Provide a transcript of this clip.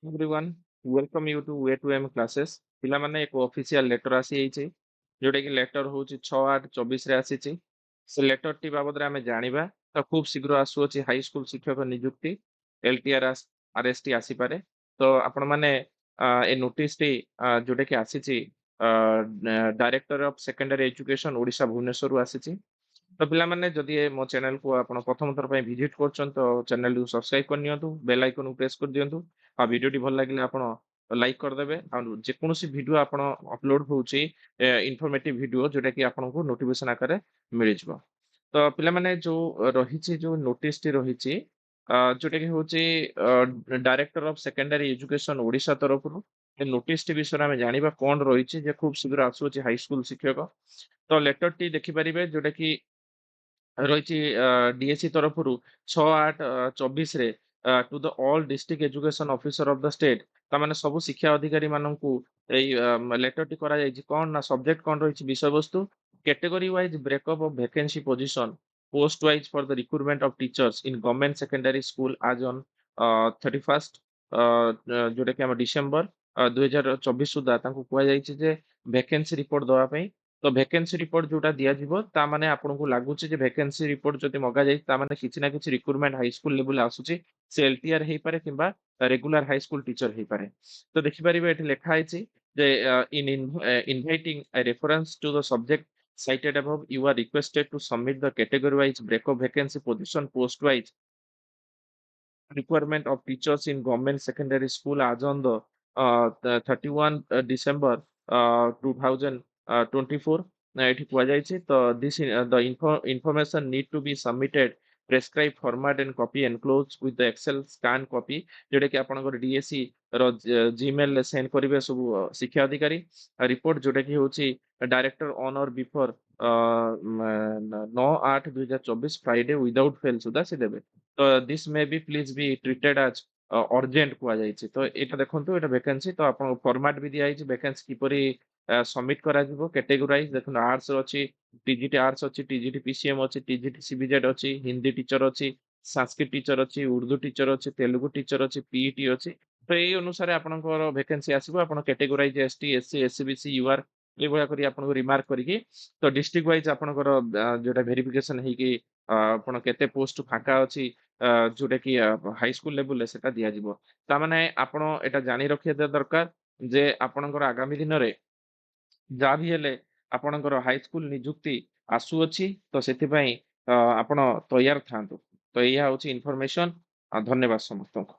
everyone welcome you to way to M classes पिलामाने एक official letter आसी आइछि जोटा कि लेटर होछि 6/8/24 रे आसीछि से लेटर टी बाबद रे हमें जानिबा तो खूब शीघ्र आसु अछि हाई स्कूल शिक्षक नियुक्ति एलटीआर आरएसटी आसी पारे तो आपण माने ए नोटिस टी जोटा कि आसीछि director of secondary education Odisha Bhubaneswar रु आसीछि तो पिलामाने जदि मो चैनल को आपण प्रथम थर पय विजिट करछन तो चैनल को सब्सक्राइब कर नियंतु बेल आइकन को प्रेस कर दियंतु आ वीडियो टी भल लागिले आपण लाइक कर देबे आ जे कोनोसी वीडियो आपण अपलोड होउची इन्फॉर्मेटिव वीडियो जोटा कि आपण को नोटिफिकेशन आकारे मिल जिवो तो पिलामाने जो रहिछि जो नोटिस टी रहिछि जोटा कि होउची director of secondary education Odisha तरफ रु ए नोटिस टी विषय आमे जानिबा कोन रहिछि जे खूब शीघ्र आसुछि हाई स्कूल शिक्षक तो लेटर टी देखि परिबे जोटा कि रहिछि डीएससी तरफरु 6/8/24 रे to the all district education officer of the state तामाने सब शिक्षा अधिकारी माननकु एई लेटर टी करा जायछि कोन ना सब्जेक्ट कोन रहिछि विषय वस्तु category wise breakup of vacancy position post wise for the recruitment of teachers in government secondary school आज ऑन 31st जोटा कि हम डिसेंबर 2024 सुधा तांको कुआ जायछि जे वैकेंसी रिपोर्ट दवा पई तो वैकेंसी रिपोर्ट जोटा दिया जिवो ता माने आपनको लागुची जे वैकेंसी रिपोर्ट जदि मगा जाई ता माने किछि ना किछि रिक्रूटमेंट हाई स्कूल लेवल आसुची से एलटीआर हेई पारे किंबा रेगुलर हाई स्कूल टीचर हेई पारे तो देखि परिबे एठी लेखा आइछि जे in inviting a reference to the subject cited above you are requested to submit the category wise breakup vacancy position post wise requirement of teachers in government secondary school as on the 31 December 2024 ଏଠି କୁହାଯାଇଛି ତ the information need to be submitted prescribed format and copy enclosed with the excel scan copy जोटा कि आपनकर DSC रो Gmail रे send करिवे सब शिक्षा अधिकारी रिपोर्ट जोटा कि होची director on or before 9/8/2024 Friday without fail सुधा से देबे तो this may be please be treated as urgent कुआ जायछि तो एटा देखंतु एटा वैकेंसी तो आपन फॉर्मेट भी दिया आइछि वैकेंसी किपरि सबमिट करा जिवो कैटेगराइज देखन आर्ट्स अछि टीजीटी आर्ट्स अछि टीजीटी पीसीएम अछि टीजीटी सीबीजेड अछि हिंदी टीचर अछि संस्कृत टीचर अछि उर्दू टीचर अछि तेलुगु टीचर अछि पीईटी अछि तो एई अनुसार आपनकर वैकेंसी आसीबो आपन categorise ST SC SCBC UR ए भया करी आपन रिमार्क करिकि तो डिस्ट्रिक्ट वाइज आपनकर जोटा वेरिफिकेशन हेकि आपण केते पोस्ट फाका अछि जोटा कि हाई स्कूल लेवल सेटा दिया जिवो ता माने आपण एटा जानि रखिया दरकार जे आपनकर आगामी दिन रे जा भी हेले आपणकर हाई स्कूल नियुक्ति आसुअछि तो ସେଥିପାଇଁ ଆପଣ ତୟାର ଥାନ୍ତୁ ତ ଏଇଆ ହଉଛି ଇନଫରମେସନ ଧନ୍ୟବାଦ ସମସ୍ତଙ୍କୁ